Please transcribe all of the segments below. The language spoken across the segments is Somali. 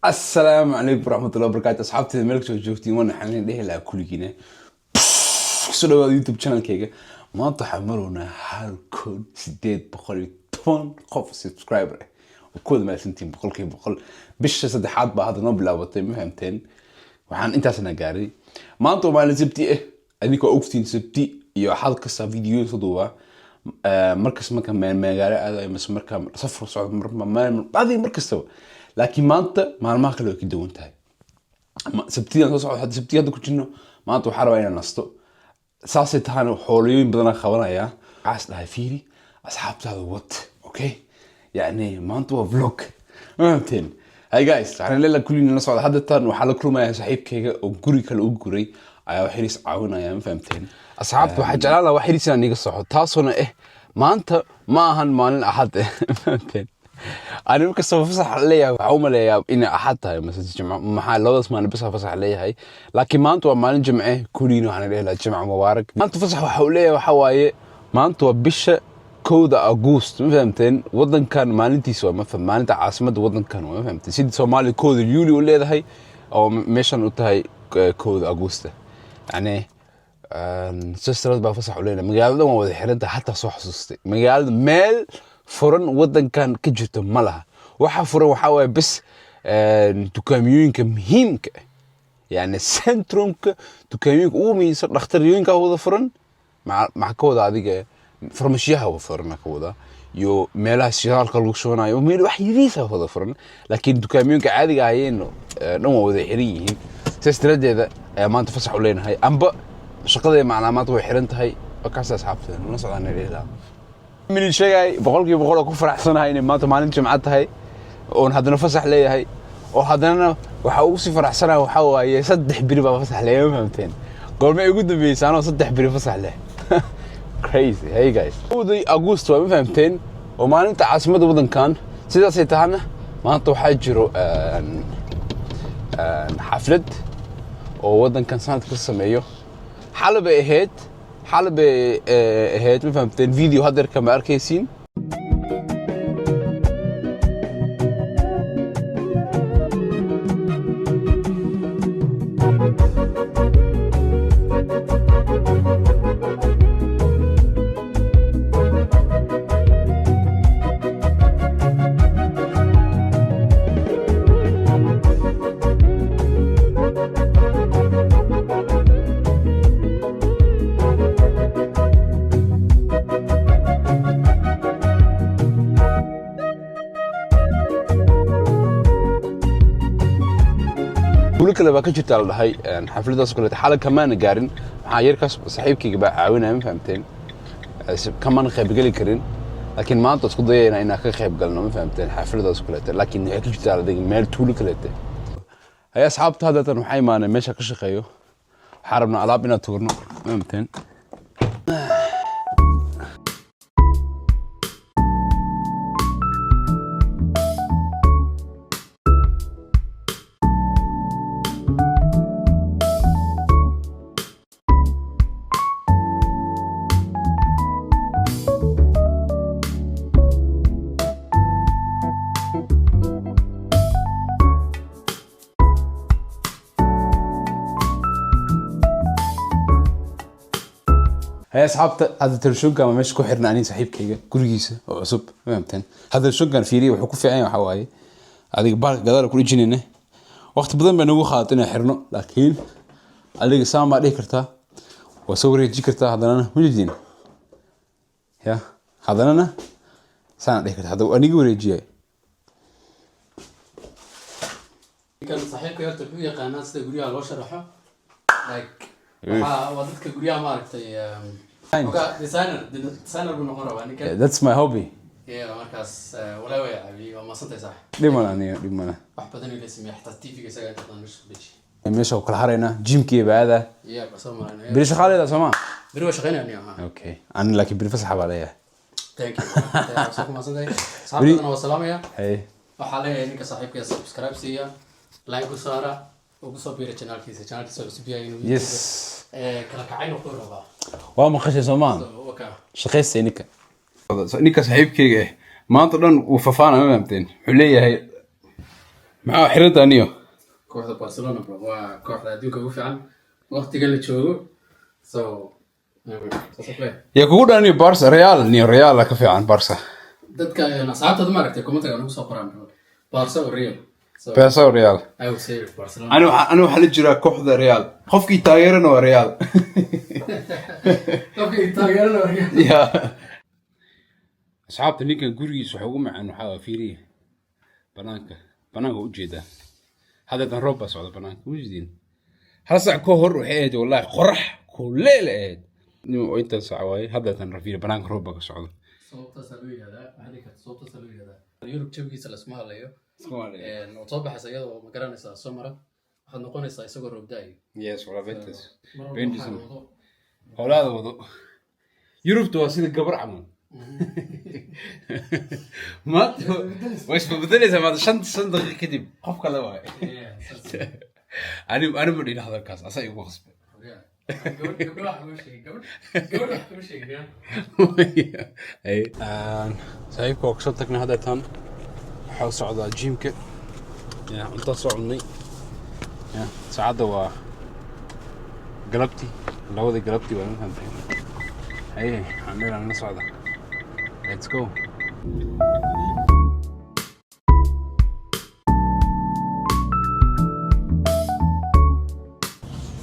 السلام عليكم ورحمة الله وبركاته أصحابتي ملك joogtiin wana xalin dhehe la kuligina soo dhawaad YouTube channel kayga maanta waxaan maroonaa hal kun 810 qof subscriber oo kooda maasantiin boqol bisha saddexaad baa hadda noo bilaabatay ma fahamteen waxaan intaasna gaaray maanta waa maalin sabti ah adinka ogtiin sabti iyo xal kasta video soo duuba markas marka magaalo aad mas marka safar socod markasta laakiin maanta maalmaha kale way ka duwan tahay sabtiyan soo socod hadda sabtiyada ku jirno maanta waxaan rabaa inaan nasto saasay tahan xoolooyin badan qabanaya waxaas dhahay fiiri asxaabtaada wad okay yani maanta waa vlog maanteen hey guys waxaan leeyahay kullina la socda hadda tan waxaa la kulmayaa saaxiibkayga oo guri kale u guray ayaa xiriis caawinaya ma fahamteen asxaabta waxa jeclaan lahaa xiriis inaan iga soxo taasuna maanta ma ahan maalin axad fahamteen أنا ممكن سوف أفصح عليها وعملها إن أحدها مثلا جمعة محل لوضع اسمه أنا بس أفصح عليها لكن ما أنتوا مالين جمعة كلينو عن الليلة جمعة مبارك ما أنتوا فصحوا حواليها وحواي ما أنتوا بيش كود أغسطس ما فهمتين وطن كان مالين تيسوا ما فهم مالين عاصمة وطن كانوا ما فهمتين سيد سومالي كود اليولي ولا ده هاي أو مشان قلتها كود أغسطس يعني سيسترات بفصح علينا مجال ده ما وضح حرنت حتى صح صوستي مجال مال فرن ودن كان كجرته ملها waxa furan waxa way bis dukaamooyinka muhiimka yani centrumka dukaamooyinka ugu muhiimsan dhakhtarooyinka wada furan ma ka wada adiga farmashiyaha wada furan ka wada iyo meelaha shaqaalka lagu shoonayo meel wax yariis ah wada furan laakiin dukaamooyinka caadiga ahayeen dhan wada xiran yihiin sistradeeda ay maanta fasax u leenahay amba shaqada macluumaad way xiran tahay wakaas asxaabta la socdaan ilaa من الشيء بقول أكون فرح سنة هاي ما تمانين جمعت هاي ونحدنا فسح ليه هاي وحدنا وحوسي فرح سنة وحوا يصدح بريبا فسح ليه فهمتين قول ما يقول بيس أنا صدح بريبا فسح ليه crazy hey guys ودي أغسطس ما فهمتين وما أنت عاصمة وطن كان سيدا سيتهنا ما أنتوا حاجروا حفلة ووطن كان سنة قصة مايو حلبة إهيت حلبة هيت ما فهمتين فيديو هذا كما أركيسين كل بقى كجت على هاي حفلة أسكولة حالة كمان قارن حاير كاس صاحبك بقى عاونها ما فهمتين كمان خيب قلي كرين لكن ما أنت تقضي أنا إنك خيب قلنا ما فهمتين حفلة أسكولة لكن هيك كجت على ذي مال طول كلته هي أصحاب هذا تنوحي ما أنا مش هكش خيو حاربنا على بنا تورنا ما فهمتين هي أصحاب هذا التلشون كان مش كحرنا عني صاحب كيجا كل جيسة وعصب فهمتين هذا الشون كان فيري وحكوا في عين وحواي هذيك بار قدر كل جنينه وقت بدل ما نبغى خاطنا حرنا لكن اللي سام عليه كرتا وصوري تجي كرتا هذا أنا مجدين يا هذا أنا سان عليه كرتا هذا وأني قوري جاي كان صاحبك يرتب فيه قناة تقولي على وش راحة like وضدك قرية ما عرفتي ديزاينر بالنهار يعني كده that's my hobby مركز ولا ويا أبي وما صنتي صح دي مانا واحد بدني اللي اسمه حتى التيفي كسر تطلع مش بيجي ماشي وكل حرينا جيم كي بعده بس ما أنا بريش خالد ده سما بريش شغالين يعني اوكي انا لكن بريفس حب عليا تانك يو ما صنتي صاحبي أنا والسلام يا هي وحاليا إنك صاحبك سبسكرايب سيا لايك وسارة وقصوا بير channel كيسة سبسكرايب يس كلا كعين وقرة بقى وما خش زمان شخص نيكا نيكا صاحبك ما أنت لون وففانا ما فهمتين حلية هي maxaa xirinta aniyo kooxda Barcelona bro waa kooxda adduunka ugu fiican waqtigan la joogo so yaa kugu dhan Barca Real niyo Real ka fiican Barca dadka asxaabtada ma aragtay commentaga nagu soo qoraan Barca oo Real Barca oo Real I would say Barcelona أنا waxaa jira kooxda Real qofkii taageerana waa Real qofkii taageerana waa Real ya asxaabta ninkan gurigiisa waxa ugu macaan waxa fiiriye banaanka u jeeda hada tan roob socda banaanka wajidin hal saac ka hor waxay ahayd wallahi qorax kuleel ahayd inta saac waay hada tan rafiir banaanka roob ka socda sababta salooyada Yurub jawigiisa la isma halayo oo soo baxaysa iyadoo ma garanaysaa soo mara waxaad noqonaysaa isagoo roob da'ay yes wala Bentis hawlaada wado Yurubtu waa sida gabar camal ما وش بدلي زي ما شنت صندوق كذي قف كذا واي أنا بدي هذا الكاس أصلا يبغى خصب أي سايب كوك شنتك هذا تام حاول صعد على الجيم كي يا أنت صعدني يا سعادة و قلبتي لو ذي قلبتي ولا فهمت أي عندنا نصعد Let's go.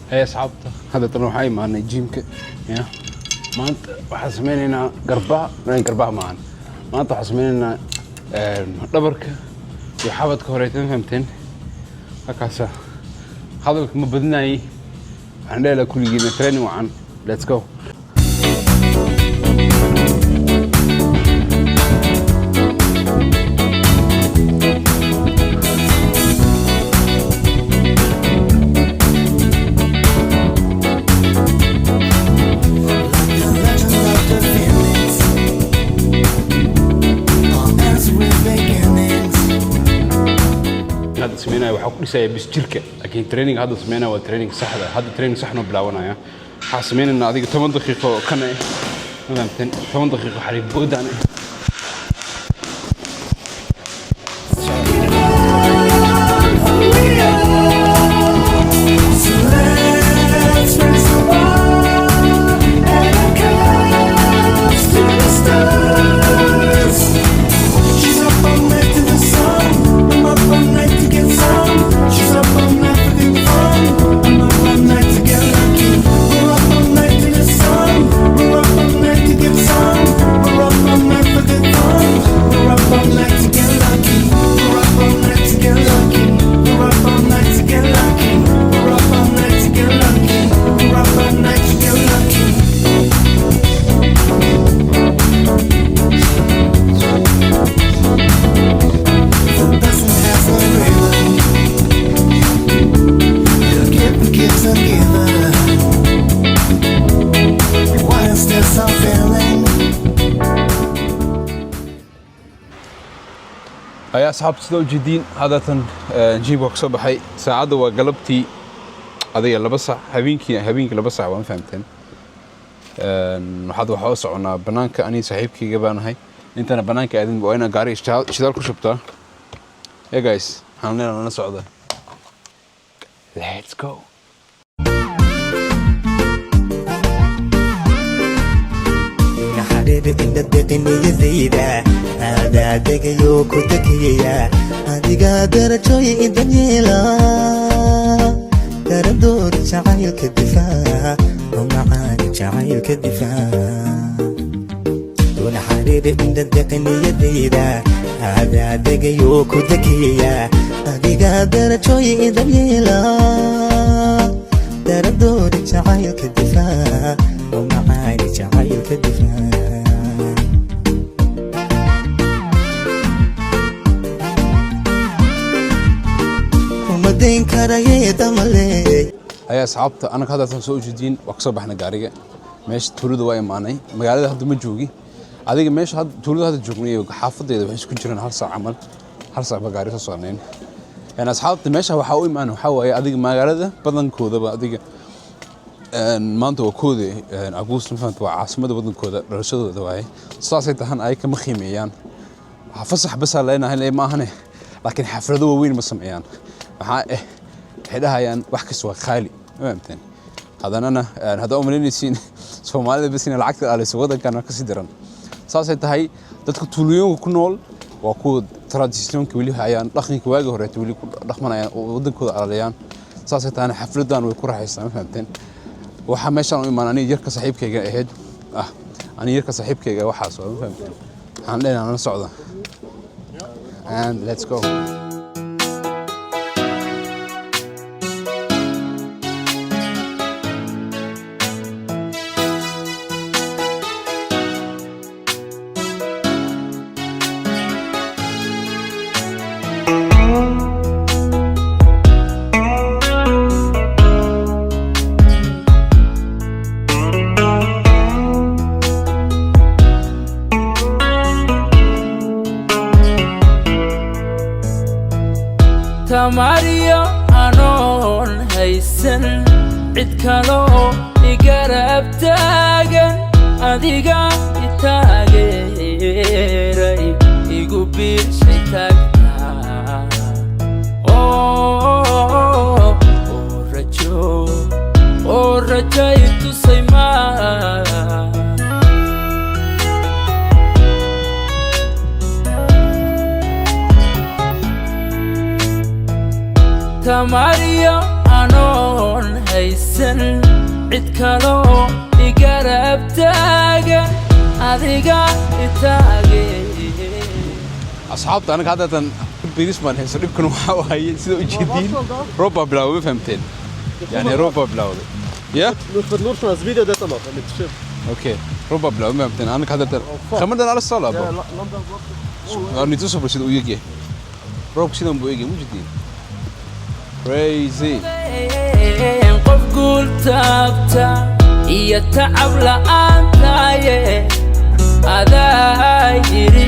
هيا صعبت هذا تروح هاي معنا جيمك يا ما أنت حسميننا قرباء لين قرباء معنا ما أنت حسميننا دبرك وحابت كوريتين فهمتين هكذا هذا ما بدنا أي عندنا كل جينا تريني وعن Let's go. هذا سمينا وحكي ساي بسجلك لكن تريننج هذا سمينا والتريننج صح هذا تريننج صح نبلاونا يا حاسمين إن هذيك 8 دقيقة كنا مثلا 8 دقيقة حريب بودانا يا أصحاب سلو جدين هذا نجيب وقصة بحي ساعد وقلبتي هذه لبصع هبينك لبصع وين فهمتين هذا حوص عنا بنانك أني صاحبك جبان هاي أنت أنا بنانك قاعدين وأنا قاري اشتغل كشبته يا جايز هنلنا نصعد Let's go. حبيبي إنت تقني زيدا هذا دقيو كتكيا هذه قادر شوي دنيلا تردور شعيل كدفاع ومعاني شعيل كدفاع دون حبيبي إنت تقني زيدا هذا دقيو كتكيا هذه قادر شوي دنيلا تردور شعيل كدفاع ومعاني شعيل كدفاع ومدين كرايه تملي يا أصحابت أنا كهذا تنسو جدين وقصة بحنا قارية ماشي تولد واي ماني مقالة هذا مجوجي هذيك ماشي هذا تولد هذا جوجني وحافظ إذا بحس كل جرنا هالساعة عمل هالساعة بقاري تصانين يعني أصحابت ماشي هو حاوي معنا وحاوي هذيك مقالة بدن كودا هذيك maanta waa koodi August fahant waa caasimada wadankooda dhalashadooda waay saasay tahan ay kama qiimeeyaan waxa fasax bas leenahay ma ahane laakiin xaflado waaweyn ma sameeyaan waxay dhahayaan wax kasta waa qaali ma fahamteen hadanana hada umaleynaysiin Soomaalida bas in lacagta aaleyso wadankan ka sii daran saasay tahay dadka tuulooyinka ku nool waa ku traditionka wali hayaan dhaqanka waaga hore wali ku dhaqmanayaan oo wadankooda aaleyaan saasay tahay xafladan way ku raaxaysan ma fahamteen waxa meeshan u imaanay yarka saaxiibkayga ahayd ani yarka saaxiibkayga waxa soo ma fahamteen waxaan leenahay aan socdo and let's go Mario anon haysan cid kale oo igarab taagan adiga itaageeray igu biirshay tagtaa rajo itusay Mario anon haysan cid kale oo igarab taagan adiga itaageeray asxaabta anaga hadda birisman hayso dhibkan waxa waayay sida u jeedin roba bilaaw fahmteen yani roba bilaaw ya نور شو الفيديو ده طلع اللي تشوف اوكي روبا بلا ما بتن انا كذا خمدنا على الصلاه لندن انا تصبر سيده ويجي روب سيده مو يجي موجودين crazy qof guul taabta iyo tacab la'aantaye adaa yiri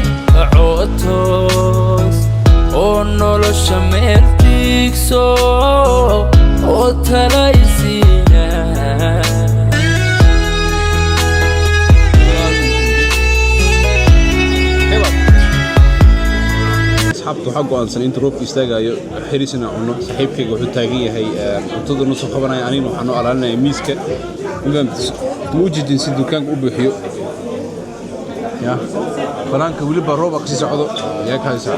cootos oo nolosha meel tiigso oo talaysiina asxaabtu waxa go'aansan in roobka istaagayo xirisna cuno saaxiibkayga wuxuu taagan yahay cuntada noo soo qabanaya aniga waxaan u alaalinaya miiska muujidin si dukaanka u buuxiyo ya banaanka waliba roob ka sii socdo yaa ka haysan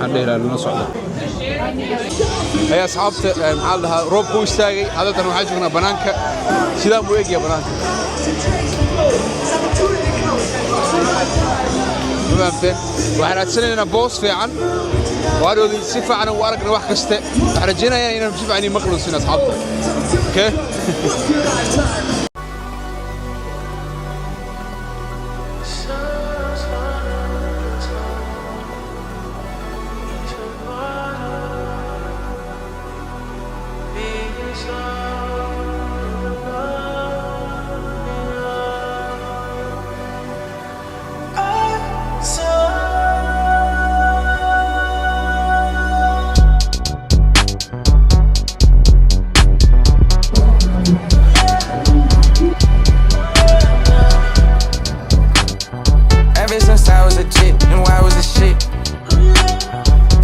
hadheeraa lana socdo ay asxaabta maxaa la dhahaa roobku istaagay hadaltan waxaa joognaa banaanka sidaan buu eegaya banaanka فهمتين waxaan aadsanayna boos fiican waadooda si fiican u aragna wax kaste waxaan rajaynayaa inaan si fiican maqluusin asxaabta okay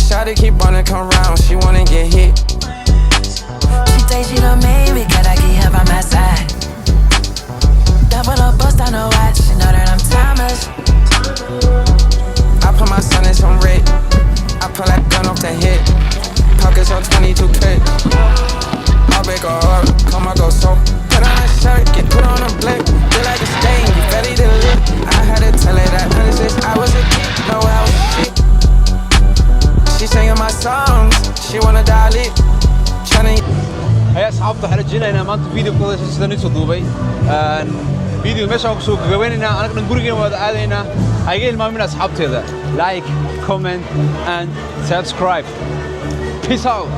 Shawty keep wanna come round, she wanna get hit. She say she done made me, cause I keep her by my side. Double up, bust on her watch, she know that I'm timeless. I put my son in some red, I pull that gun off the head. Pockets on 22 clip. I'll break her up, come on go so. Put on a shirt, get put on a blick. Feel like a stain, you ready to live. I had to tell her that since I was a kid, know how shit. She singing my songs, she wanna dial it. Tryna. هيا أصحاب تحرجينا هنا ما أنت فيديو كذا شيء سنة صدوبي فيديو ماشى وسوق جويننا أنا كنا نقول كنا وهذا هنا هيجي ما من أصحاب كذا like comment and subscribe peace out